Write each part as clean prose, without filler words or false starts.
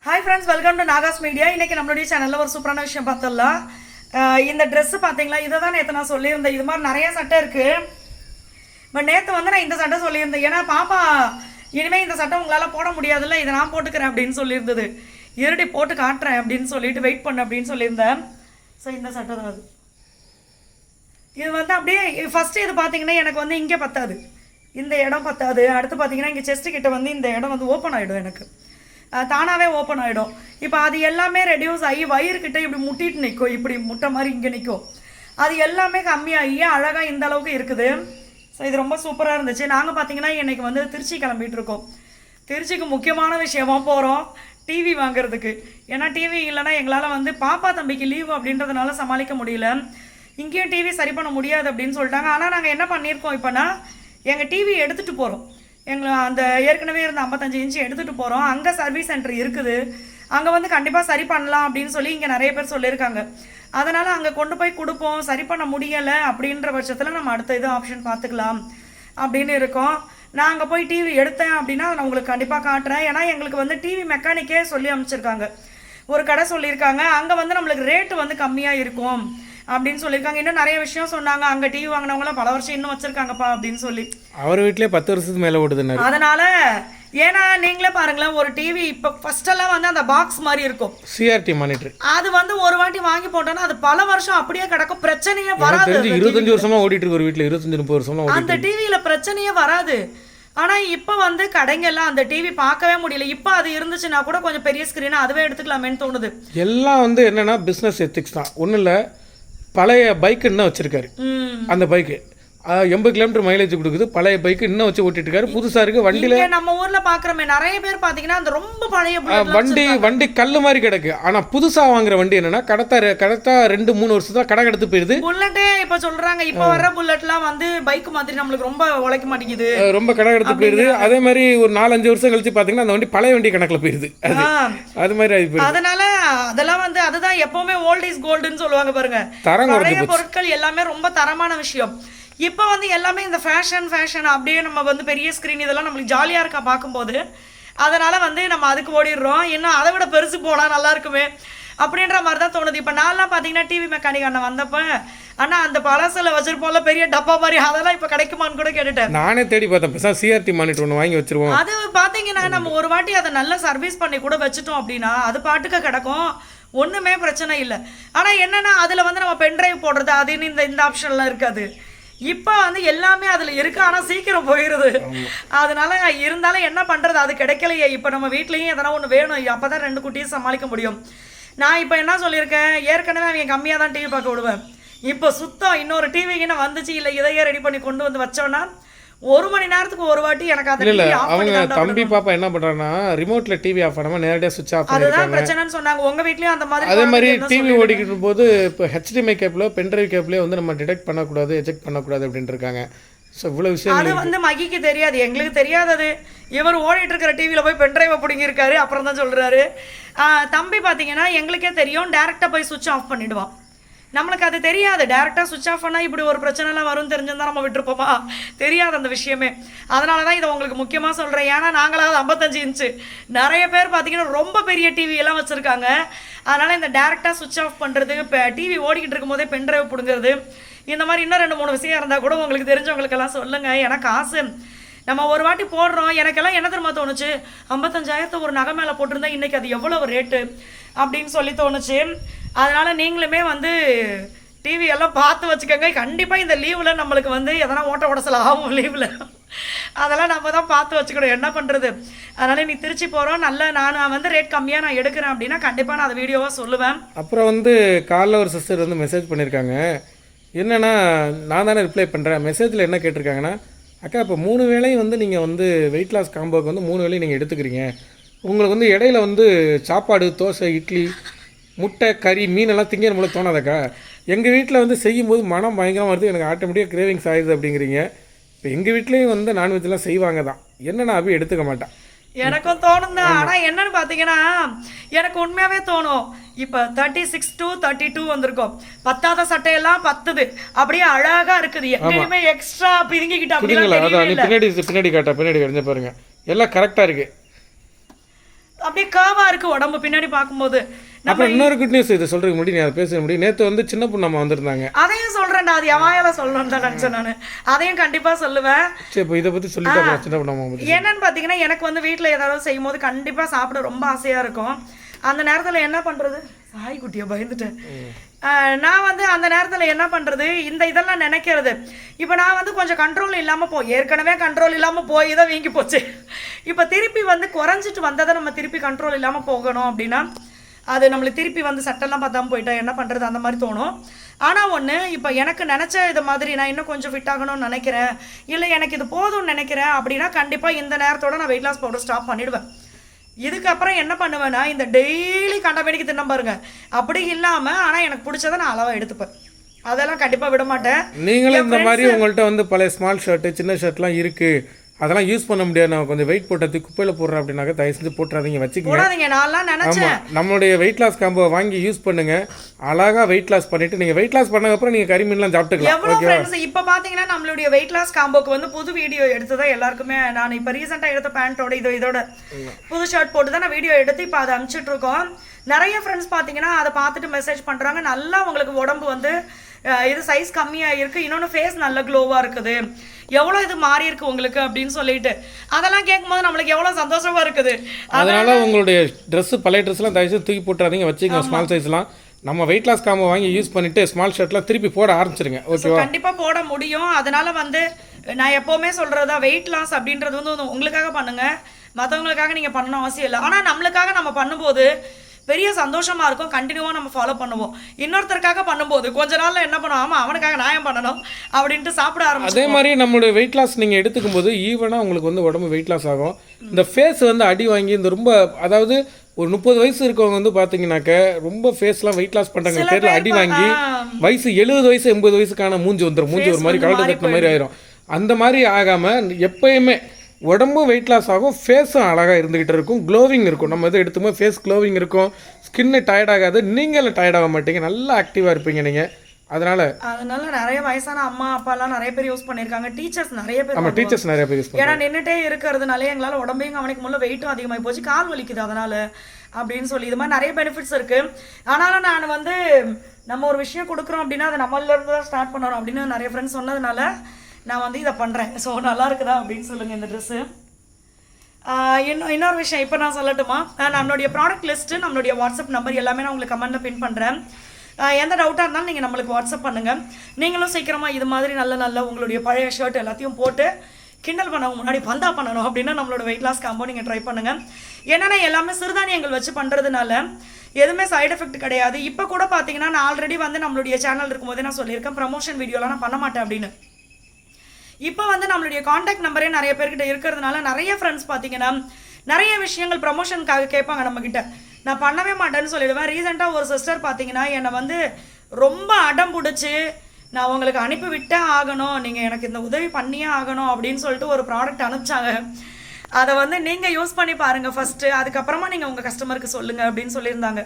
Hi friends, welcome to Nahash media. இன்றைக்கி நம்மளுடைய சேனலில் ஒரு சூப்பரான விஷயம் பார்த்துடலாம். இந்த ட்ரெஸ்ஸு பார்த்தீங்களா, இதை தான் நேற்று நான் சொல்லியிருந்தேன். இது மாதிரி நிறைய சட்டை இருக்குது. பட் நேற்று வந்து நான் இந்த சட்டை சொல்லியிருந்தேன். ஏன்னா பாப்பா இனிமேல் இந்த சட்டை உங்களால் போட முடியாதுல்ல, இதை நான் போட்டுக்கிறேன் அப்படின்னு சொல்லியிருந்தது. இருடி போட்டு காட்டுறேன் அப்படின்னு சொல்லிட்டு வெயிட் பண்ணு அப்படின்னு சொல்லியிருந்தேன். ஸோ இந்த சட்டை தான் அது. இது வந்து அப்படியே ஃபஸ்ட்டு இது பார்த்தீங்கன்னா எனக்கு வந்து இங்கே பத்தாது, இந்த இடம் பத்தாது. அடுத்து பார்த்தீங்கன்னா இங்கே செஸ்ட்டு கிட்ட வந்து இந்த இடம் வந்து ஓப்பன் ஆகிடும், எனக்கு தானாகவே ஓப்பன் ஆகிடும். இப்போ அது எல்லாமே ரெடியூஸ் ஆகி வயிறுக்கிட்ட இப்படி முட்டிட்டு நிற்கும், இப்படி முட்டை மாதிரி இங்கே நிற்கும். அது எல்லாமே கம்மியாகி அழகாக இந்த அளவுக்கு இருக்குது. ஸோ இது ரொம்ப சூப்பராக இருந்துச்சு. நாங்கள் பார்த்தீங்கன்னா இன்றைக்கி வந்து திருச்சி கிளம்பிட்டு இருக்கோம். திருச்சிக்கு முக்கியமான விஷயமா போகிறோம், டிவி வாங்குறதுக்கு. ஏன்னா டிவி இல்லைன்னா எங்களால் வந்து பாப்பா தம்பிக்கு லீவு அப்படின்றதுனால சமாளிக்க முடியல. இங்கேயும் டிவி சரி பண்ண முடியாது அப்படின்னு சொல்லிட்டாங்க. ஆனால் நாங்கள் என்ன பண்ணியிருக்கோம் இப்போனா, எங்கள் டிவி எடுத்துகிட்டு போகிறோம். எங்களை அந்த ஏற்கனவே இருந்த 55 இன்ச்சு எடுத்துகிட்டு போகிறோம். அங்கே சர்வீஸ் சென்டர் இருக்குது, அங்கே வந்து கண்டிப்பாக சரி பண்ணலாம் அப்படின்னு சொல்லி இங்கே நிறைய பேர் சொல்லியிருக்காங்க. அதனால் அங்கே கொண்டு போய் கொடுப்போம். சரி பண்ண முடியலை அப்படின்ற பட்சத்தில் நம்ம அடுத்த இது ஆப்ஷன் பார்த்துக்கலாம் அப்படின்னு இருக்கோம். நான் அங்கே போய் டிவி எடுத்தேன் அப்படின்னா நான் உங்களுக்கு கண்டிப்பாக காட்டுறேன். ஏன்னா எங்களுக்கு வந்து டிவி மெக்கானிக்கே சொல்லி அமைச்சிருக்காங்க, ஒரு கடை சொல்லியிருக்காங்க. அங்கே வந்து நம்மளுக்கு ரேட்டு வந்து கம்மியாக இருக்கும் அப்படின்னு சொல்லியிருக்காங்க. இன்னும் நிறைய விஷயம் சொன்னாங்க. அங்கே டிவி வாங்கினவங்களாம் பல வருஷம் இன்னும் வச்சிருக்காங்கப்பா அப்படின்னு சொல்லி. அவர் வீட்டிலே 10 வருஷத்துக்கு மேலே ஓடுதுன்னு. அதனால ஏன்னா நீங்களே பாருங்களேன், ஒரு டிவி இப்போ ஃபர்ஸ்டெல்லாம் வந்து அந்த பாக்ஸ் மாதிரி இருக்கும், சிஆர்டி மானிட்டர். அது வந்து ஒரு வாட்டி வாங்கி போட்டோன்னா அது பல வருஷம் அப்படியே கிடக்கும், பிரச்சனையே வராது. 25 வருஷமா ஓடிட்டு இருக்கு ஒரு வீட்டில், 25-30 வருஷமா அந்த டிவியில பிரச்சனையே வராது. ஆனால் இப்போ வந்து கடைங்கெல்லாம் அந்த டிவி பார்க்கவே முடியல. இப்போ அது இருந்துச்சுன்னா கூட கொஞ்சம் பெரிய ஸ்க்ரீனாக அதுவே எடுத்துக்கலாமேன்னு தோணுது. எல்லாம் வந்து என்னன்னா பிஸ்னஸ் எத்திக்ஸ் தான். ஒன்றும் இல்லை, பழைய பைக்கு இன்னும் வச்சிருக்காரு. அந்த பைக்கு 80 கிலோமீட்டர் மைலேஜ் கொடுக்குது. பழைய பைக்கு இன்னும் வச்சு ஓட்டிட்டு இருக்காரு. புதுசா இருக்கு. வண்டியில நம்ம ஊர்ல பாக்குறோமே நிறைய பேர் பாத்தீங்கன்னா அந்த ரொம்ப பழைய வண்டி கல்லு மாதிரி கிடக்கு. ஆனா புதுசா வாங்குற வண்டி என்னன்னா கடத்தா 2-3 வருஷம் கடை கடத்து போயிருது. புல்லட்டே இப்ப சொல்றாங்க, இப்ப வர்ற புல்லட்லாம் வந்து பைக் மாதிரி நம்மளுக்கு ரொம்ப உழைக்க மாட்டேங்குது, ரொம்ப கடை கடத்து போயிருது. அதே மாதிரி ஒரு 4-5 வருஷம் கழிச்சு பாத்தீங்கன்னா அந்த வண்டி பழைய வண்டி கணக்குல போயிருது. அது மாதிரி ஆயிடுது. அதனால அதெல்லாம் வந்து அதுதான் எப்பவுமே ஓல்ட் இஸ் கோல்டுன்னு சொல்லுவாங்க பாருங்க. பழைய பொருட்கள் எல்லாமே ரொம்ப தரமான விஷயம். இப்போ வந்து எல்லாமே இந்த ஃபேஷன் அப்படியே நம்ம வந்து பெரிய ஸ்க்ரீன் இதெல்லாம் நம்மளுக்கு ஜாலியாக இருக்கா பார்க்கும்போது. அதனால் வந்து நம்ம அதுக்கு ஓடிடுறோம். இன்னும் அதை விட பெருசு போனால் நல்லா இருக்குமே அப்படின்ற மாதிரி தான் தோணுது. இப்போ நான்லாம் பார்த்தீங்கன்னா டிவி மெக்கானிக் அண்ணன் வந்தப்போ, அண்ணா அந்த பழசில் வச்சிருப்போம்ல பெரிய டப்பா மாதிரி, அதெல்லாம் இப்போ கிடைக்குமான்னு கூட கேட்டுட்டேன். நானே தேடி பார்த்தேன். சிஆர்டி மானிட்டர் ஒன்று வாங்கி வச்சிருவோம். அது பார்த்தீங்கன்னா நம்ம ஒரு வாட்டி அதை நல்லா சர்வீஸ் பண்ணி கூட வச்சுட்டோம் அப்படின்னா அது பாட்டுக்கு கிடக்கும், ஒன்றுமே பிரச்சனை இல்லை. ஆனால் என்னென்னா அதில் வந்து நம்ம பென்ட்ரைவ் போடுறது அது இந்த ஆப்ஷன்லாம் இருக்காது. இப்போ வந்து எல்லாமே அதில் இருக்கு, ஆனால் சீக்கிரம் போயிடுது. அதனால இருந்தாலும் என்ன பண்ணுறது, அது கிடைக்கலையே. இப்போ நம்ம வீட்லேயும் எதனா ஒன்று வேணும், அப்போ தான் 2 குட்டியும் சமாளிக்க முடியும். நான் இப்போ என்ன சொல்லியிருக்கேன், ஏற்கனவே அவங்க கம்மியாக தான் டிவி பார்க்க விடுவேன். இப்போ சுத்தம் இன்னொரு டிவிக்குன்னு வந்துச்சு, இல்லை இதையே ரெடி பண்ணி கொண்டு வந்து வச்சோன்னா 1 மணி நேரத்துக்கு ஒரு வாட்டி எனக்கு அது இல்ல. அவங்க தம்பி பாப்பா என்ன பண்றாங்கன்னா ரிமோட்ல டிவி ஆஃப் பண்ணாம நேரடியாக சுவிட்ச் ஆஃப் பண்ணிருக்காங்க. அதுதான் பிரச்சனைன்னு சொன்னாங்க. உங்க வீட்லயும் அந்த மாதிரி? அதே மாதிரி டிவி ஓடிக்கிட்டு போது இப்போ HDMI கேபிளோ பென்ட்ரைவ் கேபிளோ வந்து நம்ம டிடெக்ட் பண்ணக்கூடாது, எஜெக்ட் பண்ணக்கூடாது அப்படின்ட்டு இருக்காங்க. ஸோ இவ்வளோ விஷயம் அது வந்து மகிக்கு தெரியாது, எங்களுக்கு தெரியாதது. இவர் ஓடிட்டு இருக்கிற டிவியில் போய் பென்ட்ரைவை பிடிங்கிருக்காரு, அப்புறம் தான் சொல்கிறாரு. தம்பி பார்த்தீங்கன்னா எங்களுக்கே தெரியும், டேரெக்டாக போய் சுவிட்ச் ஆஃப் பண்ணிவிடுவான். நம்மளுக்கு அது தெரியாது, டேரெக்டாக சுவிட்ச் ஆஃப் பண்ணால் இப்படி ஒரு பிரச்சனைலாம் வரும்னு தெரிஞ்சிருந்தால் நம்ம விட்டுருப்போமா, தெரியாது அந்த விஷயமே. அதனால தான் இதை உங்களுக்கு முக்கியமாக சொல்கிறேன். ஏன்னா நாங்களாவது 55 இன்ச்சு, நிறைய பேர் பார்த்தீங்கன்னா ரொம்ப பெரிய டிவியெல்லாம் வச்சுருக்காங்க. அதனால் இந்த டேரெக்டாக சுவிட்ச் ஆஃப் பண்ணுறது, இப்போ டிவி ஓடிக்கிட்டு இருக்கும் போதே பென்ட்ரைவ் பிடுங்கிறது, இந்த மாதிரி இன்னும் 2-3 விஷயம் இருந்தால் கூட உங்களுக்கு தெரிஞ்சவங்களுக்கெல்லாம் சொல்லுங்கள். எனக்கு ஆசை. நம்ம ஒரு வாட்டி போடுறோம், எனக்கெல்லாம் என்ன தெரியுமா தோணுச்சு, 55,000 ஒரு நகை மேலே போட்டிருந்தா இன்றைக்கி அது எவ்வளோ ரேட்டு அப்படின்னு சொல்லி தோணுச்சு. அதனால் நீங்களுமே வந்து டிவி எல்லாம் பார்த்து வச்சுக்கோங்க. கண்டிப்பாக இந்த லீவில் நம்மளுக்கு வந்து எதனா ஓட்ட உடசல் ஆகும் லீவில், அதெல்லாம் நம்ம தான் பார்த்து வச்சுக்கணும், என்ன பண்ணுறது. அதனால் நீ திருச்சி போகிறோம், நான் வந்து ரேட் கம்மியாக நான் எடுக்கிறேன் அப்படின்னா கண்டிப்பாக நான் அதை வீடியோவாக சொல்லுவேன். அப்புறம் வந்து காலைல ஒரு சிஸ்டர் வந்து மெசேஜ் பண்ணியிருக்காங்க. என்னென்னா நான் தானே ரிப்ளை பண்ணுறேன். மெசேஜில் என்ன கேட்டிருக்காங்கன்னா, அக்கா இப்போ 3 வேளையும் வந்து நீங்கள் வந்து வெயிட் லாஸ் காம்போக்கு வந்து 3 வேளையும் நீங்கள் எடுத்துக்கிறீங்க. உங்களுக்கு வந்து இடையில வந்து சாப்பாடு, தோசை, இட்லி, முட்டை, கறி, மீனெல்லாம் திங்க நம்மளுக்கு தோணாதக்கா. எங்கள் வீட்டில் வந்து செய்யும்போது மனம் பயங்கரமாக வருது, எனக்கு ஆட்டோமேட்டிக்காக கிரேவிங்ஸ் ஆயிடுது அப்படிங்கிறீங்க. இப்போ எங்கள் வீட்லேயும் வந்து நான்வெஜ்லாம் செய்வாங்க தான், என்னென்னா அப்படி எடுத்துக்க மாட்டேன். எனக்கும் தோணும் தான். ஆனால் என்னன்னு பார்த்தீங்கன்னா எனக்கு உண்மையாகவே தோணும், இப்போ 36 to 32 வந்திருக்கும், பத்தாத சட்டையெல்லாம் பத்துது, அப்படியே அழகாக இருக்குது, எங்கேயுமே எக்ஸ்ட்ரா பிரிங்கிக்கிட்டு அப்படிலாம் பின்னாடி காட்ட பின்னாடி கிடைஞ்ச பாருங்க, எல்லாம் கரெக்டாக இருக்குது. அப்படியே கர்வா இருக்கு உடம்பு பின்னாடி பார்க்கும்போது. அப்புறம் இன்னொரு குட் நியூஸ் இது சொல்றதுக்கு முன்னாடி நீ அதை பேச முடியும். நேற்று வந்து சின்ன பொண்ணு அம்மா வந்திருந்தாங்க. அதையும் சொல்றேன்டா, அது எவாயால சொல்லணும்னு தான் நினைச்சேன் நான். அதையும் கண்டிப்பா சொல்லுவேன். சரி, இப்போ இதை பற்றி சொல்லிட்டு அப்புறம் சின்ன பொண்ணு அம்மா பற்றி. என்னன்னு பார்த்தீங்கன்னா, எனக்கு வந்து வீட்டில் ஏதாவது செய்யும் போது கண்டிப்பாக சாப்பிட ரொம்ப ஆசையாக இருக்கும். அந்த நேரத்தில் என்ன பண்ணுறது, சாய்க்குட்டியை பயந்துட்டேன். நான் வந்து அந்த நேரத்தில் என்ன பண்ணுறது, இந்த இதெல்லாம் நினைக்கிறது. இப்போ நான் வந்து கொஞ்சம் கண்ட்ரோல் இல்லாமல் ஏற்கனவே கண்ட்ரோல் இல்லாமல் போய் தான் வீங்கி போச்சு. இப்போ திருப்பி வந்து குறைஞ்சிட்டு வந்ததை நம்ம திருப்பி கண்ட்ரோல் இல்லாமல் போகணும் அப்படின்னா அது நம்மளுக்கு திருப்பி வந்து சட்டெல்லாம் பார்த்தாம போயிட்டா என்ன பண்ணுறது அந்த மாதிரி தோணும். ஆனால் ஒன்று, இப்போ எனக்கு நினச்ச இது மாதிரி நான் இன்னும் கொஞ்சம் ஃபிட் ஆகணும்னு நினைக்கிறேன், இல்லை எனக்கு இது போதும்னு நினைக்கிறேன் அப்படின்னா கண்டிப்பாக இந்த நேரத்தோட நான் வெயிட் லாஸ் பவுடர் ஸ்டாப் பண்ணிவிடுவேன். இதுக்கப்புறம் என்ன பண்ணுவேன்னா, இந்த டெய்லி கண்டபடிக்கு தின்ன பாருங்க அப்படி இல்லாமல், ஆனால் எனக்கு பிடிச்சதை நான் அளவாக எடுத்துப்பேன். அதெல்லாம் கண்டிப்பாக விட மாட்டேன். நீங்களும் இந்த மாதிரி உங்கள்கிட்ட வந்து பழைய ஸ்மால் ஷர்ட்டு சின்ன ஷர்ட்லாம் இருக்குது, அதெல்லாம் யூஸ் பண்ண முடியாது, நான் கொஞ்சம் வெயிட் போட்டது குப்பையில் போடுறேன் அப்படின்னாக்க தயவு செஞ்சு போட்டுறாதீங்க, வச்சுக்கோங்க. நான்லாம் நினச்சேன் நம்மளுடைய வெயிட் லாஸ் காம்போ வாங்கி யூஸ் பண்ணுங்க. அழகாக வெயிட் லாஸ் பண்ணிட்டு நீங்கள் வெயிட் லாஸ் பண்ணதுக்கப்புறம் நீங்கள் கறிமீன்லாம் சாப்பிட்டுக்கலாம். எவ்வளோ ஃப்ரெண்ட்ஸ் இப்போ பார்த்தீங்கன்னா நம்மளுடைய வெயிட் லாஸ் காம்போக்கு வந்து புது வீடியோ எடுத்து தான் எல்லாருக்குமே, நான் இப்போ ரீசெண்டாக எடுத்த பேண்ட்டோட இதோட புது ஷர்ட் போட்டு தான் நான் வீடியோ எடுத்து இப்போ அதை அனுப்பிச்சிட்டு இருக்கோம். நிறைய ஃப்ரெண்ட்ஸ் பார்த்தீங்கன்னா அதை பார்த்துட்டு மெசேஜ் பண்ணுறாங்க, நல்லா உங்களுக்கு உடம்பு வந்து இது சைஸ் கம்மியாக இருக்குது, இன்னொன்று ஃபேஸ் நல்ல க்ளோவாக இருக்குது, எவ்வளோ இது மாறி இருக்கு உங்களுக்கு அப்படின்னு சொல்லிட்டு அதெல்லாம் கேட்கும்போது நம்மளுக்கு எவ்வளோ சந்தோஷமா இருக்குது. அதனால உங்களுடைய ட்ரெஸ் பழைய ட்ரெஸ்லாம் தயவுசு தூக்கி போட்டுறாதீங்க, வச்சுக்கோங்க. ஸ்மால் சைஸ்லாம் நம்ம வெயிட் லாஸ் காம்போ வாங்கி யூஸ் பண்ணிட்டு ஸ்மால் ஷர்ட்லாம் திருப்பி போட ஆரம்பிச்சிருங்க. ஓகேவா? கண்டிப்பாக போட முடியும். அதனால வந்து நான் எப்போவுமே சொல்கிறதா, வெயிட் லாஸ் அப்படின்றது வந்து உங்களுக்காக பண்ணுங்க, மற்றவங்களுக்காக நீங்கள் பண்ணணும் அவசியம் இல்லை. ஆனால் நம்மளுக்காக நம்ம பண்ணும்போது பெரிய சந்தோஷமா இருக்கும், கண்டினியூவாக நம்ம ஃபாலோ பண்ணுவோம். இன்னொருத்தருக்காக பண்ணும்போது கொஞ்ச நாள்ல என்ன பண்ணுவோம், ஆமாம் அவனுக்காக நான் ஏன் பண்ணணும் அப்படின்ட்டு சாப்பிட ஆரம்பிச்சு. அதே மாதிரி நம்மளுடைய வெயிட் லாஸ் நீங்கள் எடுத்துக்கும் போது ஈவனாக உங்களுக்கு வந்து உடம்பு வெயிட் லாஸ் ஆகும். இந்த ஃபேஸ் வந்து அடி வாங்கி இந்த ரொம்ப, அதாவது ஒரு 30 வயசு இருக்கவங்க வந்து பார்த்தீங்கன்னாக்க ரொம்ப ஃபேஸ்லாம் வெயிட் லாஸ் பண்ணுறாங்க பேரில் அடி வாங்கி வயசு 70 வயசு 80 வயசுக்கான மூஞ்சி வந்துடும், மூஞ்சி ஒரு மாதிரி கலட்டு தட்டின மாதிரி ஆயிரும். அந்த மாதிரி ஆகாமல் எப்பயுமே உடம்பும் வெயிட் லாஸ் ஆகும், ஃபேஸும் அழகாக இருந்துக்கிட்டு இருக்கும், க்ளோவிங் இருக்கும். நம்ம எது எடுத்துமோ ஃபேஸ் க்ளோவிங் இருக்கும், ஸ்கின்னு டயர்ட் ஆகாது, நீங்களும் டயர்ட் ஆக மாட்டீங்க, நல்லா ஆக்டிவாக இருப்பீங்க நீங்கள். அதனால நிறைய வயசான அம்மா அப்பாலாம் நிறைய பேர் யூஸ் பண்ணியிருக்காங்க, டீச்சர்ஸ் நிறைய பேர். நம்ம டீச்சர்ஸ் நிறைய பேர் யூஸ் பண்ணுறாங்க. ஏன்னா நின்றுட்டே இருக்கிறதுனால எங்களால் உடம்பையும் கவனிக்க முடியல, வெயிட்டும் அதிகமாகி போச்சு, கால் வலிக்குது அதனால அப்படின்னு சொல்லி இது மாதிரி நிறைய பெனிஃபிட்ஸ் இருக்குது. ஆனாலும் நான் வந்து நம்ம ஒரு விஷயம் கொடுக்குறோம் அப்படின்னா அதை நம்மளிருந்து தான் ஸ்டார்ட் பண்ணணும் அப்படின்னு நிறைய ஃப்ரெண்ட்ஸ் சொன்னதுனால நான் வந்து இதை பண்ணுறேன். ஸோ நல்லா இருக்குதா அப்படின்னு சொல்லுங்கள் இந்த ட்ரெஸ்ஸு. இன்னொரு விஷயம் இப்போ நான் சொல்லட்டுமா, நம்மளுடைய ப்ராடக்ட் லிஸ்ட்டு, நம்மளுடைய வாட்ஸ்அப் நம்பர் எல்லாமே நான் உங்களுக்கு கமெண்ட்டில் பின் பண்ணுறேன். எந்த டவுட்டாக இருந்தாலும் நீங்கள் நம்மளுக்கு வாட்ஸ்அப் பண்ணுங்கள். நீங்களும் சீக்கிரமாக இது மாதிரி நல்ல உங்களுடைய பழைய ஷர்ட் எல்லாத்தையும் போட்டு கிண்டல் பண்ண முன்னாடி பந்தா பண்ணணும் அப்படின்னா நம்மளோட வெயிட் லாஸ் காம்போ நீங்கள் ட்ரை பண்ணுங்கள். என்னென்னா எல்லாமே சிறுதானியங்கள் வச்சு பண்ணுறதுனால எதுவுமே சைடு எஃபெக்ட் கிடையாது. இப்போ கூட பார்த்தீங்கன்னா நான் ஆல்ரெடி வந்து நம்மளுடைய சேனல் இருக்கும்போதே நான் சொல்லியிருக்கேன், ப்ரமோஷன் வீடியோலாம் நான் பண்ண மாட்டேன் அப்படின்னு. இப்போ வந்து நம்மளுடைய காண்டாக்ட் நம்பரே நிறைய பேர்கிட்ட இருக்கிறதுனால நிறைய ஃப்ரெண்ட்ஸ் பார்த்தீங்கன்னா நிறைய விஷயங்கள் ப்ரமோஷனுக்காக கேட்பாங்க நம்மக்கிட்ட. நான் பண்ணவே மாட்டேன்னு சொல்லிடுவேன். ரீசெண்டாக ஒரு சிஸ்டர் பார்த்தீங்கன்னா என்னை வந்து ரொம்ப அடம் பிடிச்சி நான் உங்களுக்கு அனுப்பி விட்டே ஆகணும், நீங்கள் எனக்கு இந்த உதவி பண்ணியே ஆகணும் அப்படின்னு சொல்லிட்டு ஒரு ப்ராடக்ட் அனுப்பிச்சாங்க. அதை வந்து நீங்கள் யூஸ் பண்ணி பாருங்கள் ஃபஸ்ட்டு, அதுக்கப்புறமா நீங்கள் உங்கள் கஸ்டமருக்கு சொல்லுங்கள் அப்படின்னு சொல்லியிருந்தாங்க.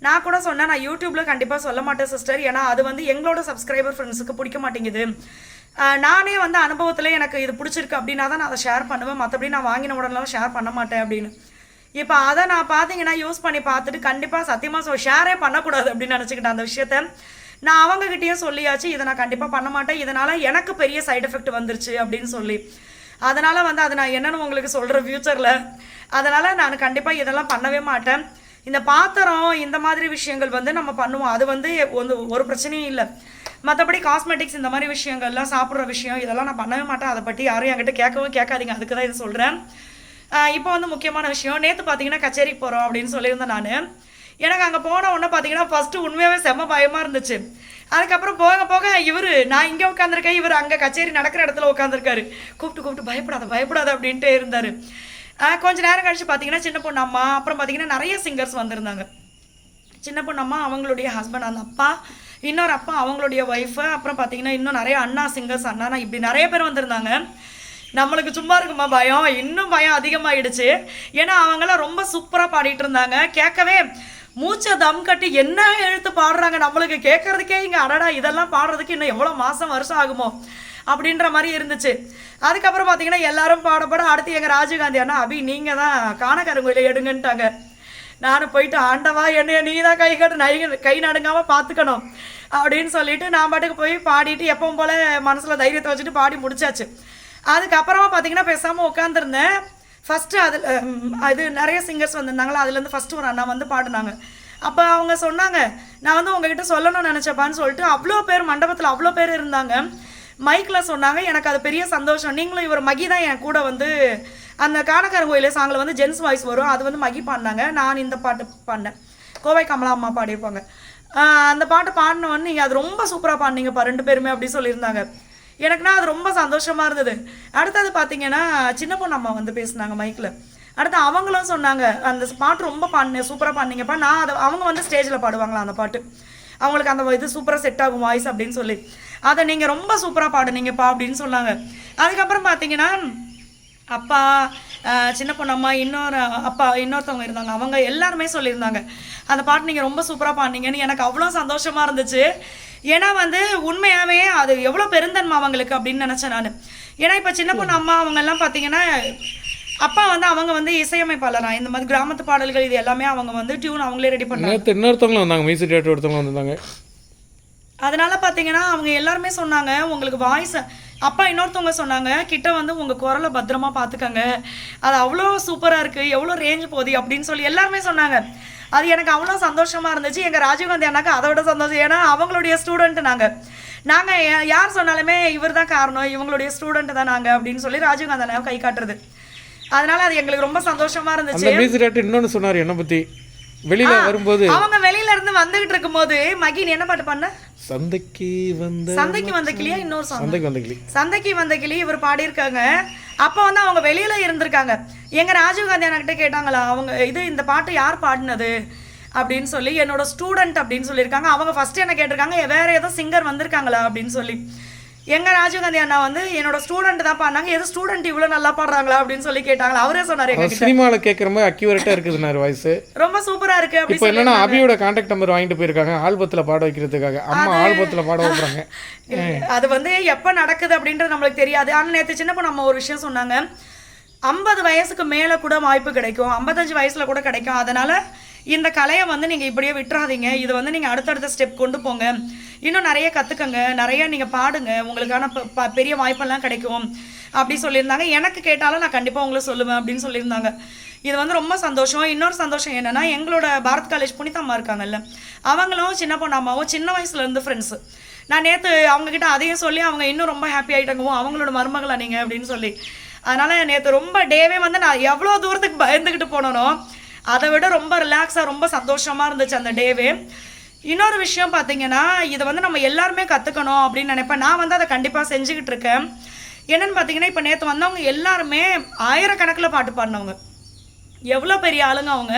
நான் கூட சொன்னேன், நான் யூடியூப்பில் கண்டிப்பாக சொல்ல மாட்டேன் சிஸ்டர், ஏன்னா அது வந்து எங்களோட சப்ஸ்கிரைபர் ஃப்ரெண்ட்ஸுக்கு பிடிக்க மாட்டேங்குது. நானே வந்து அனுபவத்தில் எனக்கு இது பிடிச்சிருக்கு அப்படின்னா தான் நான் அதை ஷேர் பண்ணுவேன், மற்றபடி நான் வாங்கின உடனே ஷேர் பண்ண மாட்டேன் அப்படின்னு. இப்போ அதை நான் பார்த்தீங்கன்னா யூஸ் பண்ணி பார்த்துட்டு கண்டிப்பாக சத்தியமாக ஷேரே பண்ணக்கூடாது அப்படின்னு நினச்சிக்கிட்டேன். அந்த விஷயத்த நான் அவங்ககிட்டயும் சொல்லியாச்சு, இதை நான் கண்டிப்பாக பண்ண மாட்டேன், இதனால் எனக்கு பெரிய சைடு எஃபெக்ட் வந்துருச்சு அப்படின்னு சொல்லி. அதனால் வந்து அதை நான் என்னென்னு உங்களுக்கு சொல்கிறேன் ஃப்யூச்சரில். அதனால் நான் கண்டிப்பாக இதெல்லாம் பண்ணவே மாட்டேன். இந்த பாத்திரம் இந்த மாதிரி விஷயங்கள் வந்து நம்ம பண்ணுவோம், அது வந்து ஒரு பிரச்சனையும் இல்லை. மற்றபடி காஸ்மெட்டிக்ஸ் இந்த மாதிரி விஷயங்கள்லாம் சாப்பிட்ற விஷயம் இதெல்லாம் நான் பண்ணவே மாட்டேன். அதை பற்றி யாரும் என்கிட்ட கேட்கவும் கேட்காதீங்க, அதுக்கு தான் இது சொல்கிறேன். இப்போ வந்து முக்கியமான விஷயம், நேற்று பார்த்தீங்கன்னா கச்சேரிக்கு போகிறோம் அப்படின்னு சொல்லியிருந்தேன் நான். எனக்கு அங்கே போன உடனே பார்த்தீங்கன்னா ஃபஸ்ட்டு உண்மையாகவே செம்ம பயமாக இருந்துச்சு. அதுக்கப்புறம் போக போக இவர், நான் இங்கே உட்காந்துருக்கேன், இவர் அங்கே கச்சேரி நடக்கிற இடத்துல உட்காந்துருக்காரு, கூப்பிட்டு பயப்படாத அப்படின்ட்டே இருந்தார். கொஞ்சம் நேரம் கழிச்சு பார்த்தீங்கன்னா சின்ன பொண்ணு அம்மா, அப்புறம் பார்த்தீங்கன்னா நிறைய சிங்கர்ஸ் வந்திருந்தாங்க. சின்ன பொண்ணு அம்மா அவங்களுடைய ஹஸ்பண்ட், அந்த அப்பா, இன்னொரு அப்பா அவங்களுடைய ஒய்ஃபு, அப்புறம் பார்த்தீங்கன்னா இன்னும் நிறைய அண்ணா சிங்கர்ஸ், அண்ணா இப்படி நிறைய பேர் வந்திருந்தாங்க. நம்மளுக்கு சும்மா இருக்குமா பயம், இன்னும் பயம் அதிகமாகிடுச்சு. ஏன்னா அவங்களாம் ரொம்ப சூப்பராக பாடிட்டு இருந்தாங்க, கேட்கவே மூச்சை தம் கட்டி என்ன எழுத்து பாடுறாங்க, நம்மளுக்கு கேட்கறதுக்கே இங்கே அடடா இதெல்லாம் பாடுறதுக்கு இன்னும் எவ்வளோ மாதம் வருஷம் ஆகுமோ அப்படின்ற மாதிரி இருந்துச்சு. அதுக்கப்புறம் பார்த்தீங்கன்னா எல்லாரும் பாட அடுத்து எங்கள் ராஜீவ்காந்தி அண்ணா அபி நீங்கள் தான் காணக்கருங்கோயில எடுங்கன்ட்டாங்க. நானும் போயிட்டு ஆண்டவா என்னைய நீ தான் கை நடுங்காமல் பார்த்துக்கணும் அப்படின்னு சொல்லிட்டு நான் பாட்டுக்கு போய் பாடிட்டு எப்பவும் போல் மனசில் தைரியத்தை வச்சுட்டு பாடி முடிச்சாச்சு. அதுக்கப்புறமா பார்த்தீங்கன்னா பேசாமல் உட்காந்துருந்தேன். ஃபஸ்ட்டு அது நிறைய சிங்கர்ஸ் வந்திருந்தாங்களா, அதுலேருந்து ஃபஸ்ட்டு ஒரு அண்ணா வந்து பாடினாங்க. அப்போ அவங்க சொன்னாங்க, நான் வந்து உங்ககிட்ட சொல்லணும்னு நினச்சப்பான்னு சொல்லிட்டு அவ்வளோ பேர் மண்டபத்தில் அவ்வளோ பேர் இருந்தாங்க. மைக்கில் சொன்னாங்க. எனக்கு அது பெரிய சந்தோஷம். நீங்களும் இவர் மகி தான் என் கூட வந்து அந்த காணக்கருங்கோயிலே சாங்கில் வந்து ஜென்ஸ் வாய்ஸ் வரும், அது வந்து மகி பாடினாங்க. நான் இந்த பாட்டு பாடினேன், கோவை கமலா அம்மா பாடியிருப்பாங்க. அந்த பாட்டு பாடினவொன்னு நீங்கள் அது ரொம்ப சூப்பராக பாடினீங்கப்பா 2 பேருமே அப்படி சொல்லியிருந்தாங்க. எனக்குன்னா அது ரொம்ப சந்தோஷமாக இருந்தது. அடுத்தது பார்த்தீங்கன்னா சின்ன பொண்ணு அம்மா வந்து பேசினாங்க மைக்கில். அடுத்து அவங்களும் சொன்னாங்க அந்த பாட்டு ரொம்ப சூப்பராக பாடினீங்கப்பா. நான் அதை அவங்க வந்து ஸ்டேஜில் பாடுவாங்களா அந்த பாட்டு, அவங்களுக்கு அந்த இது சூப்பராக செட் ஆகும் வாய்ஸ் அப்படின்னு சொல்லி, அதை நீங்கள் ரொம்ப சூப்பராக பாடுனீங்கப்பா அப்படின்னு சொன்னாங்க. அதுக்கப்புறம் பார்த்தீங்கன்னா அப்பா, சின்ன பொண்ணு அம்மா, இன்னொருத்தவங்க இருந்தாங்க, அவங்க எல்லாருமே சொல்லியிருந்தாங்க அந்த பாட்டு நீங்கள் ரொம்ப சூப்பராக பாடினீங்கன்னு. எனக்கு அவ்வளோ சந்தோஷமாக இருந்துச்சு. ஏன்னா வந்து உண்மையாகவே அது எவ்வளோ பெருந்தன்மை அவங்களுக்கு அப்படின்னு நினச்சேன் நான். ஏன்னா இப்போ சின்ன பொண்ணு அம்மா அவங்கெல்லாம் பார்த்தீங்கன்னா அப்பா வந்து அவங்க வந்து இசையமைப்பாளரா, இந்த மாதிரி கிராமத்து பாடல்கள் இது எல்லாமே அவங்க வந்து டியூன் அவங்களே ரெடி பண்ணாங்க. இன்னொருத்தவங்களும் வந்தாங்க, மியூசிக் டேரக்டர் ஒருத்தவங்க வந்தாங்க. அதனால பார்த்தீங்கன்னா அவங்க எல்லாருமே சொன்னாங்க உங்களுக்கு வாய்ஸ். அப்பா இன்னொருத்தவங்க சொன்னாங்க கிட்ட வந்து உங்கள் குரலை பத்திரமா பார்த்துக்கங்க, அது அவ்வளோ சூப்பராக இருக்குது, எவ்வளோ ரேஞ்ச் போகுது அப்படின்னு சொல்லி எல்லாருமே சொன்னாங்க. அது எனக்கு அவ்வளோ சந்தோஷமாக இருந்துச்சு. எங்கள் ராஜீவ்காந்தி அண்ணாக்கு அதை விட சந்தோஷம். ஏன்னா அவங்களுடைய ஸ்டூடெண்ட்டு நாங்கள் யார் சொன்னாலுமே இவர் தான் காரணம், இவங்களுடைய ஸ்டூடெண்ட்டு தான் நாங்கள் அப்படின்னு சொல்லி ராஜீவ்காந்தி அண்ணா கை காட்டுறது. அதனால அது எங்களுக்கு ரொம்ப சந்தோஷமா இருந்துச்சு. இன்னொன்னு சொன்னாரு என்ன பத்தி, வெளியில வரும்போது அவங்க வெளியில இருந்து வந்துகிட்டு இருக்கும்போது மகின் என்ன பாட்டு பண்ண, சந்தைக்கு வந்த கிளியா இன்னொரு சந்தைக்கு வந்த கிளி இவர் பாடியிருக்காங்க. அப்போ வந்து அவங்க வெளியில இருந்திருக்காங்க. எங்க ராஜீவ்காந்தி அண்ணா கிட்ட கேட்டாங்களா அவங்க இந்த பாட்டு யார் பாடினது அப்படின்னு சொல்லி, என்னோட ஸ்டூடெண்ட் அப்படின்னு சொல்லியிருக்காங்க. அவங்க ஃபர்ஸ்ட் என்ன கேட்டிருக்காங்க வேற ஏதோ சிங்கர் வந்திருக்காங்களா அப்படின்னு சொல்லி. எங்க ராஜீவ்காந்தி அண்ணா வந்து என்னோட ஸ்டூடெண்ட் தான் பாடினாங்க, எது ஸ்டூடெண்ட் இவ்வளவு நல்லா பாடுறாங்களா அப்படின்னு சொல்லி கேட்டாங்களா. அவரே சொன்னாரு சினிமாவில் கேட்குற மாதிரி அக்யூரேட்டா இருக்குதுனாரு வாய்ஸ், ரொம்ப சூப்பரா இருக்கு. இப்போ என்னன்னா அபியோட கான்டாக்ட் நம்பர் வாங்கிட்டு போயிருக்காங்க ஆல்பத்துல பாட வைக்கிறதுக்காக. அம்மா ஆல்பத்துல பாட வைக்கிறாங்க. அது வந்து எப்ப நடக்குது அப்படின்றது நம்மளுக்கு தெரியாது. ஆனா நேற்று சின்ன பொண்ணு நம்ம ஒரு விஷயம் சொன்னாங்க, 50 வயசுக்கு மேல கூட வாய்ப்பு கிடைக்கும், 55 வயசுல கூட கிடைக்கும். அதனால இந்த கலையை வந்து நீங்கள் இப்படியே விட்டுறாதீங்க, இது வந்து நீங்கள் அடுத்தடுத்த ஸ்டெப் கொண்டு போங்க, இன்னும் நிறைய கற்றுக்கங்க, நிறைய நீங்கள் பாடுங்க, உங்களுக்கான பெரிய வாய்ப்பெல்லாம் கிடைக்கும் அப்படி சொல்லியிருந்தாங்க. எனக்கு கேட்டாலும் நான் கண்டிப்பாக உங்களுக்கு சொல்லுவேன் அப்படின்னு சொல்லியிருந்தாங்க. இது வந்து ரொம்ப சந்தோஷம். இன்னொரு சந்தோஷம் என்னென்னா எங்களோட பாரத் காலேஜ் புனிதம்மா இருக்காங்கல்ல, அவங்களும் சின்ன பொண்ணு அம்மாவும் சின்ன வயசுலேருந்து ஃப்ரெண்ட்ஸு. நான் நேற்று அவங்கக்கிட்ட அதையும் சொல்லி அவங்க இன்னும் ரொம்ப ஹாப்பி ஆகிட்டாங்க, அவங்களோட மருமகளா நீங்கள் அப்படின்னு சொல்லி. அதனால் நேற்று ரொம்ப டேவே வந்து நான் எவ்வளோ தூரத்துக்கு பயந்துக்கிட்டு போனோனோ அதை விட ரொம்ப ரிலாக்ஸாக ரொம்ப சந்தோஷமாக இருந்துச்சு அந்த டேவே. இன்னொரு விஷயம் பார்த்தீங்கன்னா இதை வந்து நம்ம எல்லாருமே கற்றுக்கணும் அப்படின்னு நினைப்பேன். நான் வந்து அதை கண்டிப்பாக செஞ்சுக்கிட்டு இருக்கேன். என்னென்னு பார்த்தீங்கன்னா இப்போ நேற்று வந்தவங்க எல்லாருமே ஆயிரக்கணக்கில் பாட்டு பாடினவங்க, எவ்வளோ பெரிய ஆளுங்க அவங்க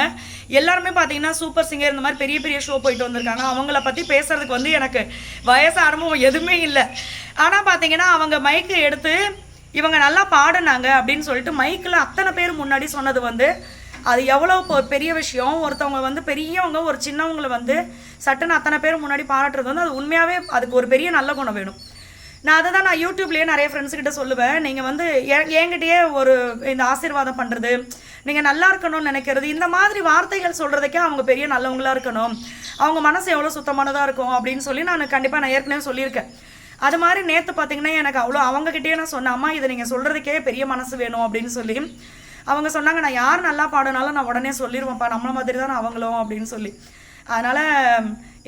எல்லாருமே பார்த்தீங்கன்னா சூப்பர் சிங்கர் இந்த மாதிரி பெரிய பெரிய ஷோ போயிட்டு வந்திருக்காங்க. அவங்கள பற்றி பேசுகிறதுக்கு வந்து எனக்கு வயசு அனுபவம் எதுவுமே இல்லை. ஆனால் பார்த்தீங்கன்னா அவங்க மைக்கு எடுத்து இவங்க நல்லா பாடினாங்க அப்படின்னு சொல்லிட்டு மைக்கில் அத்தனை பேர் முன்னாடி சொன்னது வந்து அது எவ்வளோ பெரிய விஷயம். ஒருத்தவங்க வந்து பெரியவங்க ஒரு சின்னவங்களை வந்து சட்டுன்னு அத்தனை பேர் முன்னாடி பாராட்டுறது வந்து அது உண்மையாகவே அதுக்கு ஒரு பெரிய நல்ல குணம் வேணும். நான் அதை தான் நான் யூடியூப்லேயே நிறைய ஃப்ரெண்ட்ஸுக்கிட்ட சொல்லுவேன், நீங்கள் வந்து என்கிட்டயே ஒரு இந்த ஆசீர்வாதம் பண்ணுறது, நீங்கள் நல்லா இருக்கணும்னு நினைக்கிறது, இந்த மாதிரி வார்த்தைகள் சொல்கிறதுக்கே அவங்க பெரிய நல்லவங்களாக இருக்கணும், அவங்க மனசு எவ்வளோ சுத்தமானதாக இருக்கும் அப்படின்னு சொல்லி நான் கண்டிப்பாக நான் ஏற்கனவே சொல்லியிருக்கேன். அது மாதிரி நேற்று பார்த்தீங்கன்னா எனக்கு அவ்வளோ அவங்ககிட்டயே நான் சொன்னேன், அம்மா இதை நீங்கள் சொல்கிறதுக்கே பெரிய மனசு வேணும் அப்படின்னு சொல்லி. அவங்க சொன்னாங்க நான் யார் நல்லா பாடினாலும் நான் உடனே சொல்லிடுவேன்ப்பா, நம்மள மாதிரி தான் அவங்களும் அப்படின்னு சொல்லி. அதனால்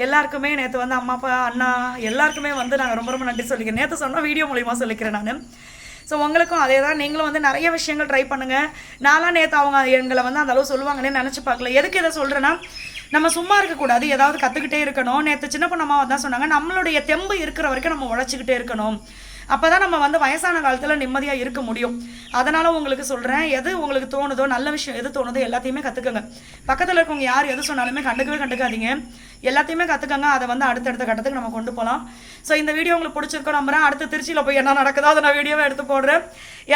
எல்லாருக்குமே நேற்று வந்து அம்மா அப்பா அண்ணா எல்லாருக்குமே வந்து நாங்கள் ரொம்ப ரொம்ப நன்றி சொல்லிக்கிறேன். நேற்று சொன்னால் வீடியோ மூலிமா சொல்லிக்கிறேன் நான். ஸோ உங்களுக்கும் அதே தான், நீங்களும் வந்து நிறைய விஷயங்கள் ட்ரை பண்ணுங்கள். நான்லாம் நேற்று அவங்க எங்களை வந்து அந்த அளவு சொல்லுவாங்கன்னு நினச்சி பார்க்கல. எதுக்கு இதை சொல்கிறேன்னா நம்ம சும்மா இருக்கக்கூடாது, ஏதாவது கற்றுக்கிட்டே இருக்கணும். நேற்று சின்ன பொண்ணம்மா தான் சொன்னாங்க நம்மளுடைய தெம்பு இருக்கிற வரைக்கும் நம்ம உழைச்சிக்கிட்டே இருக்கணும், அப்போ தான் நம்ம வந்து வயசான காலத்தில் நிம்மதியாக இருக்க முடியும். அதனால் உங்களுக்கு சொல்கிறேன், எது உங்களுக்கு தோணுதோ நல்ல விஷயம் எது தோணுதோ எல்லாத்தையுமே கற்றுக்கங்க. பக்கத்தில் இருக்கவங்க யார் எது சொன்னாலுமே கண்டுக்காதீங்க, எல்லாத்தையுமே கற்றுக்கங்க. அதை வந்து அடுத்தடுத்த கட்டத்துக்கு நம்ம கொண்டு போகலாம். ஸோ இந்த வீடியோ உங்களுக்கு பிடிச்சிருக்கோம் நம்புறேன். அடுத்து திருச்சியில் போய் என்ன நடக்குதோ அதை நான் வீடியோவை எடுத்து போடுறேன்.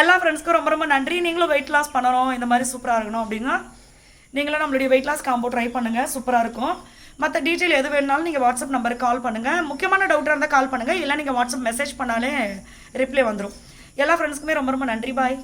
எல்லா ஃப்ரெண்ட்ஸ்க்கும் ரொம்ப ரொம்ப நன்றி. நீங்களும் வெயிட் லாஸ் பண்ணணும், இந்த மாதிரி சூப்பராக இருக்கணும் அப்படின்னா நீங்களும் நம்மளுடைய வெயிட் லாஸ் காம்போ ட்ரை பண்ணுங்கள், சூப்பராக இருக்கும். மற்ற டீட்டெயில் எது வேணுனாலும் நீங்கள் வாட்ஸ்அப் நம்பருக்கு கால் பண்ணுங்கள். முக்கியமான டவுட்டாக இருந்தால் கால் பண்ணுங்கள், இல்லை நீங்கள் வாட்ஸ்அப் மெசேஜ் பண்ணாலே ரிப்ளை வந்துடும். எல்லா ஃப்ரெண்ட்ஸ்க்குமே ரொம்ப ரொம்ப நன்றி. பாய்.